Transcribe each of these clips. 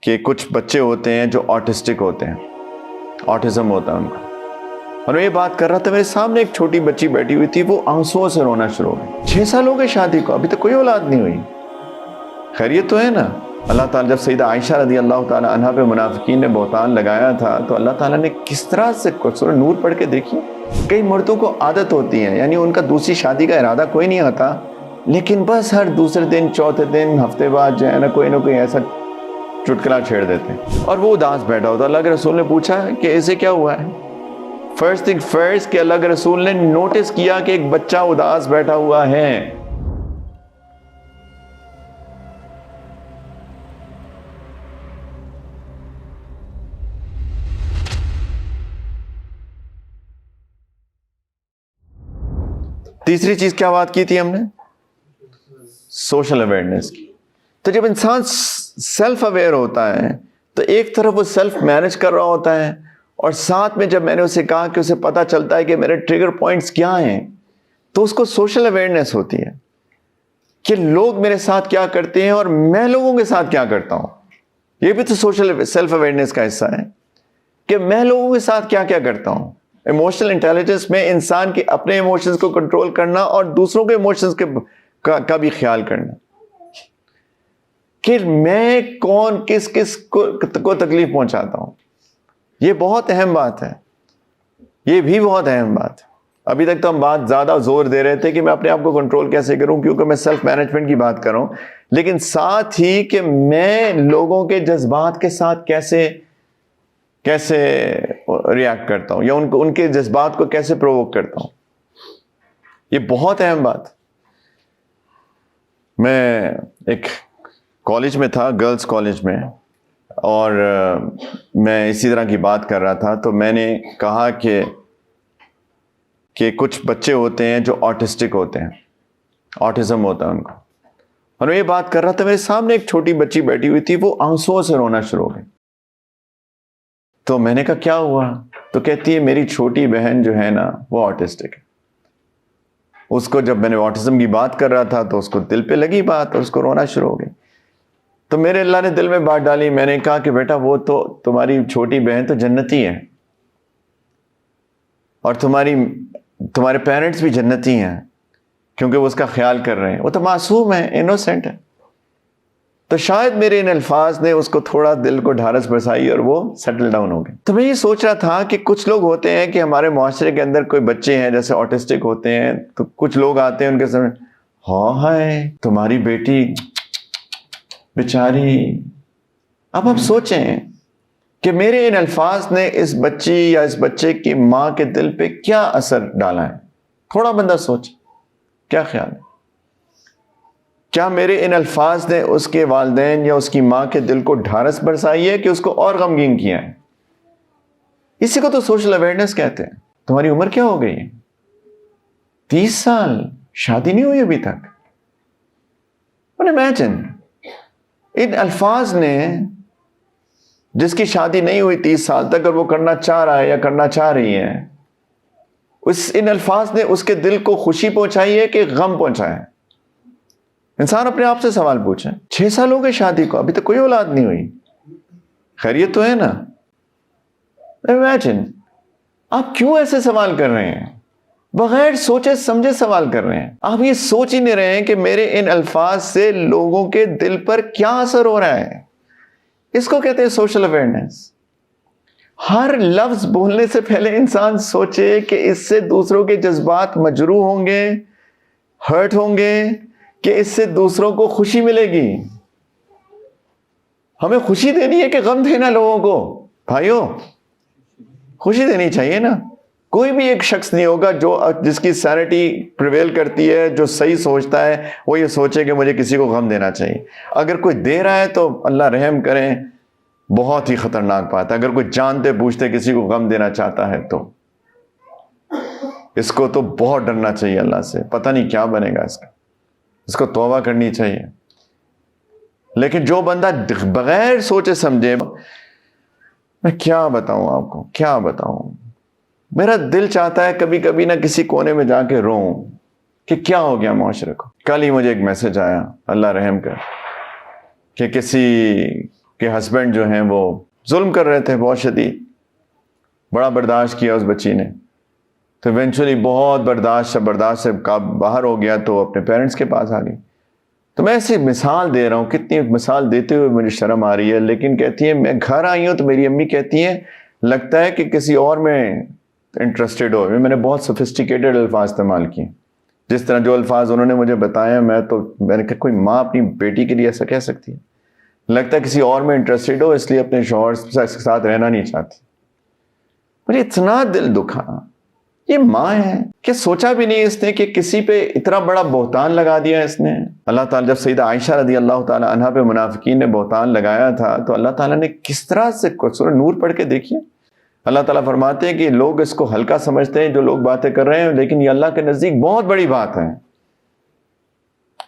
کہ کچھ بچے ہوتے ہیں جو آٹسٹک ہوتے ہیں، آٹزم ہوتا ہے ان کا. اور میں یہ بات کر رہا تھا، میرے سامنے ایک چھوٹی بچی بیٹھی ہوئی تھی، وہ آنسوؤں سے رونا شروع ہو گئی. 6 سال ہو گئے شادی کو، ابھی تک کوئی اولاد نہیں ہوئی. خیریت تو ہے نا؟ اللہ تعالیٰ جب سیدہ عائشہ رضی اللہ تعالیٰ عنہ پہ منافقین نے بہتان لگایا تھا تو اللہ تعالیٰ نے کس طرح سے سورہ نور پڑھ کے دیکھی. کئی مردوں کو عادت ہوتی ہے، یعنی ان کا دوسری شادی کا ارادہ کوئی نہیں آتا، لیکن بس ہر دوسرے دن، چوتھے دن، ہفتے بعد جو ہے نا کوئی ایسا چٹکلا چھیڑ دیتے ہیں اور وہ اداس بیٹھا ہوتا. اللہ کے رسول نے پوچھا کہ اسے کیا ہوا ہے؟ فرسٹ تھنگ فرسٹ کہ اللہ کے رسول نے نوٹس کیا کہ ایک بچہ اداس بیٹھا ہوا ہے. تیسری چیز کیا بات کی تھی ہم نے؟ سوشل اویئرنیس کی. تو جب انسان سیلف اویئر ہوتا ہے تو ایک طرف وہ سیلف مینج کر رہا ہوتا ہے، اور ساتھ میں جب میں نے اسے کہا کہ اسے پتہ چلتا ہے کہ میرے ٹریگر پوائنٹس کیا ہیں، تو اس کو سوشل اویئرنیس ہوتی ہے کہ لوگ میرے ساتھ کیا کرتے ہیں اور میں لوگوں کے ساتھ کیا کرتا ہوں. یہ بھی تو سوشل سیلف اویئرنیس کا حصہ ہے کہ میں لوگوں کے ساتھ کیا کیا کرتا ہوں. ایموشنل انٹیلیجنس میں انسان کے اپنے ایموشنز کو کنٹرول کرنا اور دوسروں کے ایموشنز کا بھی خیال کرنا، کہ میں کون کس کو تکلیف پہنچاتا ہوں. یہ بہت اہم بات ہے، یہ بھی بہت اہم بات ہے. ابھی تک تو ہم بات زیادہ زور دے رہے تھے کہ میں اپنے آپ کو کنٹرول کیسے کروں، کیونکہ میں سیلف مینجمنٹ کی بات کر رہا ہوں، لیکن ساتھ ہی کہ میں لوگوں کے جذبات کے ساتھ کیسے ریاکٹ کرتا ہوں، یا ان کے جذبات کو کیسے پرووک کرتا ہوں. یہ بہت اہم بات. میں ایک کالج میں تھا، گرلز کالج میں، اور میں اسی طرح کی بات کر رہا تھا. تو میں نے کہا کہ کچھ بچے ہوتے ہیں جو آٹسٹک ہوتے ہیں، آٹزم ہوتا ہے ان کو. اور میں یہ بات کر رہا تھا، میرے سامنے ایک چھوٹی بچی بیٹھی ہوئی تھی، وہ آنسوؤں سے رونا شروع ہو گئی. تو میں نے کہا کیا ہوا؟ تو کہتی ہے میری چھوٹی بہن جو ہے نا وہ آٹسٹک ہے. اس کو جب میں نے آٹزم کی بات کر رہا تھا تو اس کو دل پہ لگی بات اور اس کو رونا شروع ہو گئی. تو میرے اللہ نے دل میں بات ڈالی. میں نے کہا کہ بیٹا وہ تو تمہاری چھوٹی بہن تو جنتی ہے، اور تمہارے پیرنٹس بھی جنتی ہیں، کیونکہ وہ اس کا خیال کر رہے ہیں. وہ تو معصوم ہے، انوسینٹ ہے. تو شاید میرے ان الفاظ نے اس کو تھوڑا دل کو ڈھارس برسائی اور وہ سیٹل ڈاؤن ہو گئے. تو میں یہ سوچ رہا تھا کہ کچھ لوگ ہوتے ہیں کہ ہمارے معاشرے کے اندر کوئی بچے ہیں جیسے آٹسٹک ہوتے ہیں، تو کچھ لوگ آتے ہیں ان کے سامنے، ہائے تمہاری بیٹی بیچاری. اب آپ سوچیں کہ میرے ان الفاظ نے اس بچی یا اس بچے کی ماں کے دل پہ کیا اثر ڈالا ہے. تھوڑا بندہ سوچ، کیا خیال ہے؟ کیا میرے ان الفاظ نے اس کے والدین یا اس کی ماں کے دل کو ڈھارس برسائی ہے کہ اس کو اور غمگین کیا ہے؟ اسی کو تو سوشل اویئرنیس کہتے ہیں. تمہاری عمر کیا ہو گئی ہے؟ 30 سال، شادی نہیں ہوئی ابھی تک. امیجن ان الفاظ نے، جس کی شادی نہیں ہوئی 30 سال تک اور وہ کرنا چاہ رہا ہے یا کرنا چاہ رہی ہے، ان الفاظ نے اس کے دل کو خوشی پہنچائی ہے کہ غم پہنچایا ہے. انسان اپنے آپ سے سوال پوچھے. 6 سال ہو گئے شادی کو، ابھی تک کوئی اولاد نہیں ہوئی. خیریت تو ہے نا؟ امیجن آپ کیوں ایسے سوال کر رہے ہیں؟ بغیر سوچے سمجھے سوال کر رہے ہیں. آپ یہ سوچ ہی نہیں رہے ہیں کہ میرے ان الفاظ سے لوگوں کے دل پر کیا اثر ہو رہا ہے. اس کو کہتے ہیں سوشل اویئرنیس. ہر لفظ بولنے سے پہلے انسان سوچے کہ اس سے دوسروں کے جذبات مجروح ہوں گے، ہرٹ ہوں گے، کہ اس سے دوسروں کو خوشی ملے گی. ہمیں خوشی دینی ہے کہ غم دینا لوگوں کو؟ بھائیو خوشی دینی چاہیے نا. کوئی بھی ایک شخص نہیں ہوگا جس کی سینٹی پریویل کرتی ہے، جو صحیح سوچتا ہے، وہ یہ سوچے کہ مجھے کسی کو غم دینا چاہیے. اگر کوئی دے رہا ہے تو اللہ رحم کریں، بہت ہی خطرناک بات ہے. اگر کوئی جانتے بوجھتے کسی کو غم دینا چاہتا ہے تو اس کو تو بہت ڈرنا چاہیے اللہ سے. پتہ نہیں کیا بنے گا اس کو توبہ کرنی چاہیے. لیکن جو بندہ بغیر سوچے سمجھے، میں کیا بتاؤں آپ کو، کیا بتاؤں. میرا دل چاہتا ہے کبھی کبھی نہ کسی کونے میں جا کے روؤں کہ کیا ہو گیا معاشرے کو. کل ہی مجھے ایک میسج آیا، اللہ رحم کر، کہ کسی کہ ہسبینڈ جو ہیں وہ ظلم کر رہے تھے بہت شدید، بڑا برداشت کیا اس بچی نے، تو ایونچولی بہت برداشت سے باہر ہو گیا تو اپنے پیرنٹس کے پاس آ گئی. تو میں ایسی مثال دے رہا ہوں، کتنی مثال دیتے ہوئے مجھے شرم آ رہی ہے، لیکن کہتی ہے میں گھر آئی ہوں تو میری امی کہتی ہیں لگتا ہے کہ کسی اور میں انٹرسٹڈ ہو. میں نے بہت سوفسٹیکیٹڈ الفاظ استعمال کیے، جس طرح جو الفاظ انہوں نے مجھے بتایا میں نے کہا کوئی ماں اپنی بیٹی کے لیے ایسا کہہ سکتی ہے؟ لگتا ہے کسی اور میں انٹرسٹڈ ہو اس لیے اپنے شوہر کے ساتھ رہنا نہیں چاہتی. مجھے اتنا دل دکھا. یہ ماں ہے کہ سوچا بھی نہیں اس نے کہ کسی پہ اتنا بڑا بہتان لگا دیا اس نے. اللہ تعالیٰ جب سیدہ عائشہ رضی اللہ تعالیٰ عنہا پہ منافقین نے بہتان لگایا تھا تو اللہ تعالیٰ نے کس طرح سے سورہ نور پڑھ کے دیکھیے. اللہ تعالیٰ فرماتے ہیں کہ لوگ اس کو ہلکا سمجھتے ہیں جو لوگ باتیں کر رہے ہیں، لیکن یہ اللہ کے نزدیک بہت بڑی بات ہے.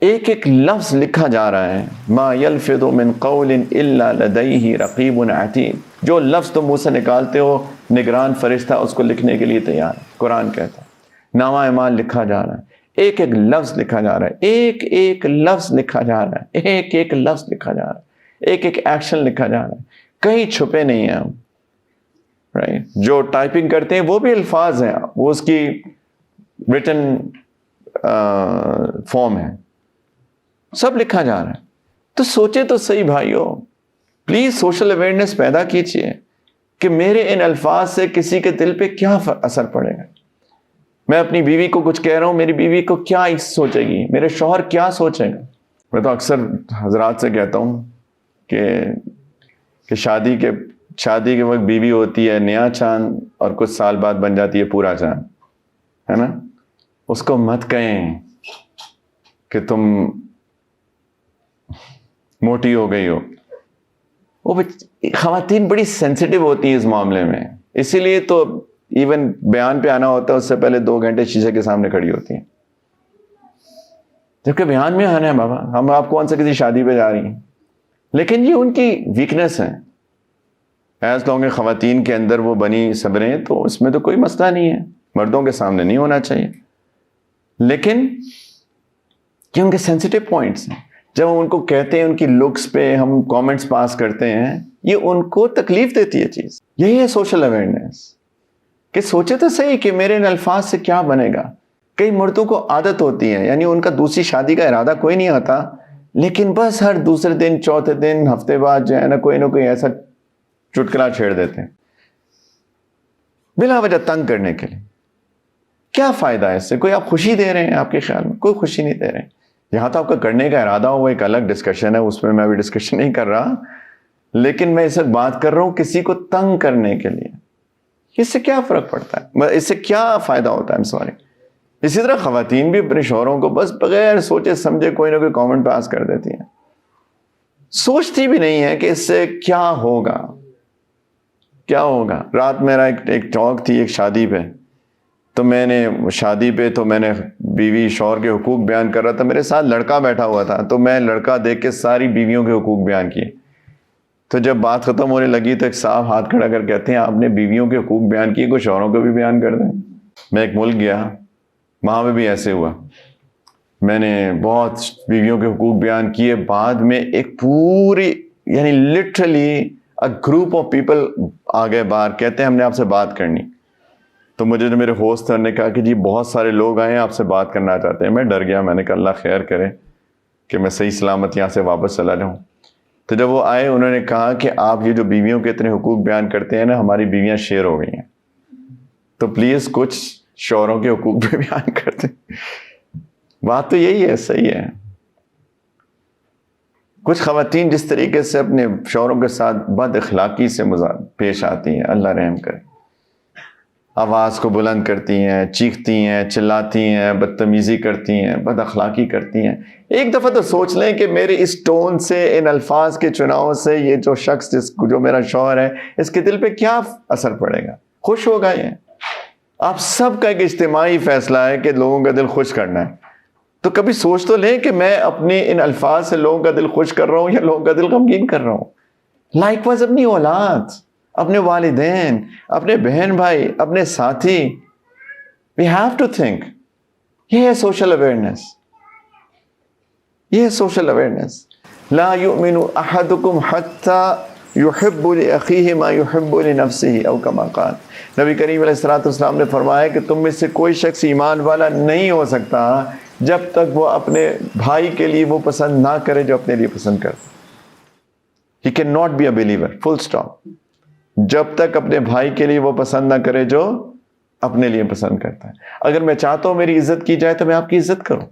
ایک ایک لفظ لکھا جا رہا ہے. ما یلفظ من قول الا لدیہ رقیب عتید. جو لفظ تم منہ سے نکالتے ہو نگران فرشتہ اس کو لکھنے کے لیے تیار ہے. قرآن کہتا ہے نامہ اعمال لکھا جا رہا ہے، ایک ایک لفظ لکھا جا رہا ہے، ایک ایک لفظ لکھا جا رہا ہے، ایک ایک لفظ لکھا جا رہا ہے، ایک ایک ایکشن لکھا جا رہا ہے. کہیں چھپے نہیں ہیں ہم. رائٹ، جو ٹائپنگ کرتے ہیں وہ بھی الفاظ ہیں، وہ اس کی ریٹن فارم ہے، سب لکھا جا رہا ہے. تو سوچے تو صحیح بھائیو، پلیز سوشل اویئرنیس پیدا کیجیے کہ میرے ان الفاظ سے کسی کے دل پہ کیا اثر پڑے گا. میں اپنی بیوی کو کچھ کہہ رہا ہوں، میری بیوی کو کیا سوچے گی، میرے شوہر کیا سوچے گا. میں تو اکثر حضرات سے کہتا ہوں کہ شادی کے وقت بیوی ہوتی ہے نیا چاند اور کچھ سال بعد بن جاتی ہے پورا چاند، ہے نا. اس کو مت کہیں کہ تم موٹی ہو گئی ہو. وہ خواتین بڑی سینسیٹیو ہوتی ہیں اس معاملے میں، اسی لیے تو ایون بیان پہ آنا ہوتا ہے اس سے پہلے 2 گھنٹے شیشے کے سامنے کھڑی ہوتی ہیں. جبکہ بیان میں آنا ہے بابا، ہم آپ کون سے کسی شادی پہ جا رہی ہیں. لیکن یہ ان کی ویکنس ہے. ایز لانگ خواتین کے اندر وہ بنی صبریں تو اس میں تو کوئی مسئلہ نہیں ہے، مردوں کے سامنے نہیں ہونا چاہیے. لیکن یہ ان کے سینسیٹیو پوائنٹس ہیں. جب ہم ان کو کہتے ہیں ان کی لکس پہ ہم کامنٹس پاس کرتے ہیں، یہ ان کو تکلیف دیتی ہے چیز. یہی ہے سوشل اویئرنیس کہ سوچے تو صحیح کہ میرے ان الفاظ سے کیا بنے گا. کئی مردوں کو عادت ہوتی ہے، یعنی ان کا دوسری شادی کا ارادہ کوئی نہیں آتا، لیکن بس ہر دوسرے دن چوتھے دن ہفتے بعد جو ہے نا کوئی نہ کوئی ایسا چٹکلا چھیڑ دیتے ہیں بلا وجہ تنگ کرنے کے لیے. کیا فائدہ ہے اس سے؟ کوئی آپ خوشی دے رہے ہیں؟ آپ کے خیال میں کوئی خوشی نہیں دے رہے ہیں. یہاں تو آپ کا کرنے کا ارادہ ہو وہ ایک الگ ڈسکشن ہے، اس میں ابھی ڈسکشن نہیں کر رہا، لیکن میں اس وقت بات کر رہا ہوں کسی کو تنگ کرنے کے لیے. اس سے کیا فرق پڑتا ہے؟ اس سے کیا فائدہ ہوتا ہے؟ سوری. اسی طرح خواتین بھی اپنے شوہروں کو بس بغیر سوچے سمجھے کوئی نہ کوئی کامنٹ پاس کر دیتی ہیں، سوچتی بھی نہیں ہے کہ اس سے کیا ہوگا. رات میرا ایک ٹاک تھی ایک شادی پہ، تو میں نے بیوی شوہر کے حقوق بیان کر رہا تھا، میرے ساتھ لڑکا بیٹھا ہوا تھا، تو میں لڑکا دیکھ کے ساری بیویوں کے حقوق بیان کیے. تو جب بات ختم ہونے لگی تو ایک صاحب ہاتھ کھڑا کر کہتے ہیں آپ نے بیویوں کے حقوق بیان کیے، کوئی شوہروں کو بھی بیان کر دیں. میں ایک ملک گیا، وہاں پہ بھی ایسے ہوا. میں نے بہت بیویوں کے حقوق بیان کیے، بعد میں ایک پوری یعنی لٹرلی گروپ آف پیپل آ گئے باہر، کہتے ہیں ہم نے آپ سے بات کرنی. تو مجھے جو میرے ہوسٹ نے کہا کہ جی بہت سارے لوگ آئے ہیں آپ سے بات کرنا چاہتے ہیں. میں ڈر گیا، میں نے کہا اللہ خیر کرے کہ میں صحیح سلامت یہاں سے واپس چلا جاؤں. تو جب وہ آئے انہوں نے کہا کہ آپ یہ جو بیویوں کے اتنے حقوق بیان کرتے ہیں نا، ہماری بیویاں شیر ہو گئی ہیں، تو پلیز کچھ شوہروں کے حقوق بھی بیان کرتے. بات تو یہی ہے، صحیح ہے. کچھ خواتین جس طریقے سے اپنے شوہروں کے ساتھ بد اخلاقی سے پیش آتی ہیں، اللہ رحم کرے. آواز کو بلند کرتی ہیں، چیختی ہیں، چلاتی ہیں، بدتمیزی کرتی ہیں، بد اخلاقی کرتی ہیں. ایک دفعہ تو سوچ لیں کہ میرے اس ٹون سے، ان الفاظ کے چناؤ سے یہ جو شخص جو میرا شوہر ہے اس کے دل پہ کیا اثر پڑے گا؟ خوش ہوگا یہ؟ آپ سب کا ایک اجتماعی فیصلہ ہے کہ لوگوں کا دل خوش کرنا ہے. تو کبھی سوچ تو لیں کہ میں اپنے ان الفاظ سے لوگوں کا دل خوش کر رہا ہوں یا لوگوں کا دل غمگین کر رہا ہوں. لائک وائز اپنی اولاد، اپنے والدین، اپنے بہن بھائی، اپنے ساتھی، we have to think. یہ ہے سوشل اویئرنیس. یہ ہے سوشل اویئرنیس. لا یؤمن احدکم حتی یحب لأخیہ ما یحب لنفسہ او کما قال. نبی کریم علیہ الصلوۃ والسلام نے فرمایا کہ تم میں سے کوئی شخص ایمان والا نہیں ہو سکتا جب تک وہ اپنے بھائی کے لیے وہ پسند نہ کرے جو اپنے لیے پسند کرتا. He cannot be a believer, full stop. جب تک اپنے بھائی کے لیے وہ پسند نہ کرے جو اپنے لیے پسند کرتا ہے. اگر میں چاہتا ہوں میری عزت کی جائے تو میں آپ کی عزت کروں.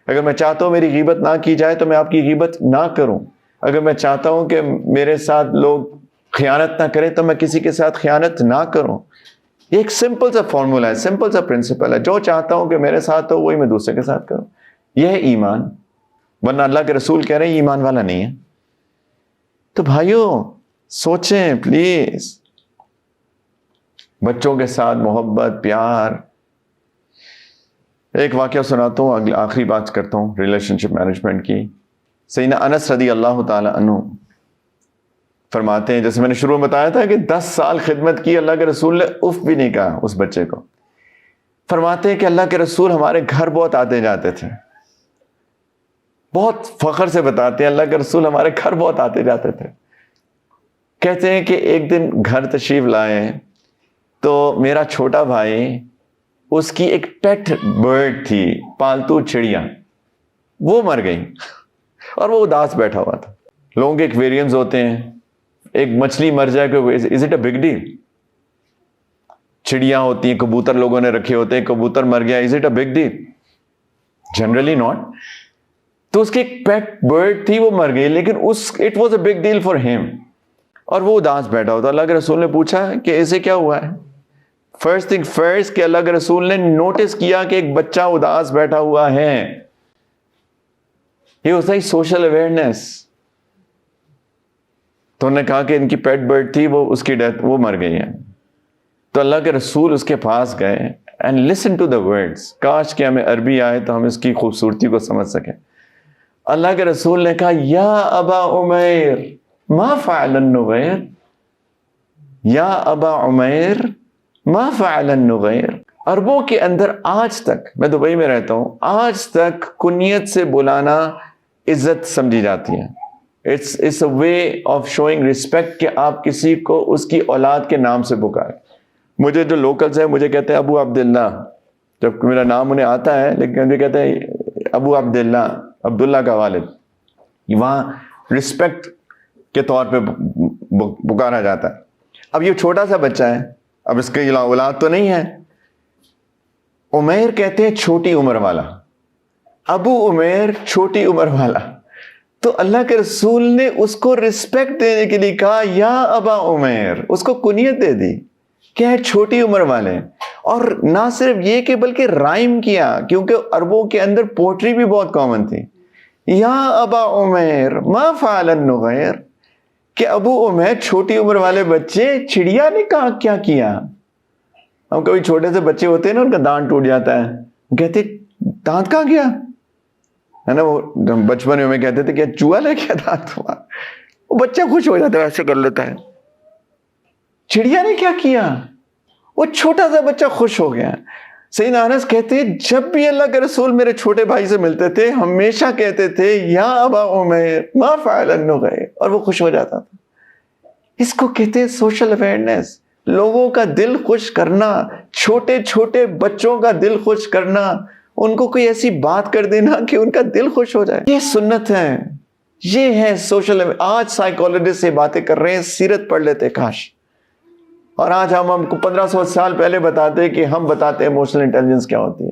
اگر میں چاہتا ہوں میری غیبت نہ کی جائے تو میں آپ کی غیبت نہ کروں. اگر میں چاہتا ہوں کہ میرے ساتھ لوگ خیانت نہ کریں تو میں کسی کے ساتھ خیانت نہ کروں. یہ ایک سمپل سا فارمولا ہے, سمپل سا پرنسپل ہے. جو چاہتا ہوں کہ میرے ساتھ ہو وہی میں دوسرے کے ساتھ کروں. یہ ہے ایمان. ورنہ اللہ کے رسول کہہ رہے ہیں ایمان والا نہیں ہے. تو بھائیوں سوچیں پلیز, بچوں کے ساتھ محبت, پیار. ایک واقعہ سناتا ہوں, آخری بات کرتا ہوں ریلیشن شپ مینجمنٹ کی. سیدنا انس رضی اللہ تعالی عنہ فرماتے ہیں, جیسے میں نے شروع میں بتایا تھا کہ 10 سال خدمت کی, اللہ کے رسول نے اف بھی نہیں کہا اس بچے کو. فرماتے ہیں کہ اللہ کے رسول ہمارے گھر بہت آتے جاتے تھے. بہت فخر سے بتاتے ہیں, اللہ کے رسول ہمارے گھر بہت آتے جاتے تھے. کہتے ہیں کہ ایک دن گھر تشریف لائے تو میرا چھوٹا بھائی, اس کی ایک پیٹ برڈ تھی, پالتو چڑیا, وہ مر گئی اور وہ اداس بیٹھا ہوا تھا. لوگوں کے ایک ویریئنس ہوتے ہیں, ایک مچھلی مر جائے کہ is it a big deal. چڑیاں ہوتی ہیں, کبوتر لوگوں نے رکھے ہوتے ہیں, کبوتر مر گیا, is it a big deal? Generally not. تو اس کی ایک پیٹ برڈ تھی, وہ مر گئی, لیکن it was a big deal for him, اور وہ اداس بیٹھا ہوتا. اللہ کے رسول نے پوچھا کہ ایسے کیا ہوا ہے؟ فرسٹ تھنگ فرسٹ کہ اللہ کے رسول نے نوٹس کیا کہ ایک بچہ اداس بیٹھا ہوا ہے. یہ ہوتا ہے سوشل اویئرنیس. تو انہوں نے کہا کہ ان کی پیٹ برڈ تھی, وہ اس کی ڈیتھ, وہ مر گئی ہے. تو اللہ کے رسول اس کے پاس گئے and listen to the words. کاش کہ ہمیں عربی آئے تو ہم اس کی خوبصورتی کو سمجھ سکیں. اللہ کے رسول نے کہا, یا ابا عمیر ما فعل النغیر, یا ابا عمیر ما فعل النغیر. عربوں کے اندر آج تک, میں دبئی میں رہتا ہوں, آج تک کنیت سے بلانا عزت سمجھی جاتی ہے. It's a way of showing respect کہ آپ کسی کو اس کی اولاد کے نام سے پکاریں. مجھے جو لوکلز ہیں مجھے کہتے ہیں ابو عبداللہ, جب میرا نام انہیں آتا ہے, لیکن مجھے کہتے ہیں ابو عبداللہ, عبداللہ کا والد. وہاں رسپیکٹ کے طور پہ پکارا جاتا ہے. اب یہ چھوٹا سا بچہ ہے, اب اس کی اولاد تو نہیں ہے. عمیر کہتے ہیں چھوٹی عمر والا, ابو عمیر چھوٹی عمر والا. تو اللہ کے رسول نے اس کو رسپیکٹ دینے کے لیے کہا یا ابا عمیر, اس کو کنیت دے دی کہ چھوٹی عمر والے. اور نہ صرف یہ کہ بلکہ رائم کیا, کیونکہ عربوں کے اندر پوٹری بھی بہت کامن تھی. یا ابا عمیر ما فعل النغیر, کہ ابو عمیر چھوٹی عمر والے بچے, چڑیا نے کہا کیا کیا. ہم کبھی چھوٹے سے بچے ہوتے ہیں نا, ان کا دانت ٹوٹ جاتا ہے, کہتے دانت کہاں گیا ہے نا. وہ بچپن میں کہتے تھے کہ چوہا لے گیا دانت تمہارا. وہ بچہ خوش ہو جاتا ہے, ایسے کر لیتا ہے. چڑیا نے کیا کیا, وہ چھوٹا سا بچہ خوش ہو گیا. سیدنا انس کہتے ہیں جب بھی اللہ کے رسول میرے چھوٹے بھائی سے ملتے تھے ہمیشہ کہتے تھے یا ابا عمیر ما فعل النغیر, اور وہ خوش ہو جاتا تھا. اس کو کہتے ہیں سوشل اویئرنیس, لوگوں کا دل خوش کرنا, چھوٹے چھوٹے بچوں کا دل خوش کرنا, ان کو کوئی ایسی بات کر دینا کہ ان کا دل خوش ہو جائے. یہ سنت ہے, یہ ہے سوشل. آج سائیکالوجسٹ سے باتیں کر رہے ہیں, سیرت پڑھ لیتے کاش. اور آج ہم کو 1500 سال پہلے بتاتے کہ ہم بتاتے ہیں ایموشنل انٹیلیجنس کیا ہوتی ہے.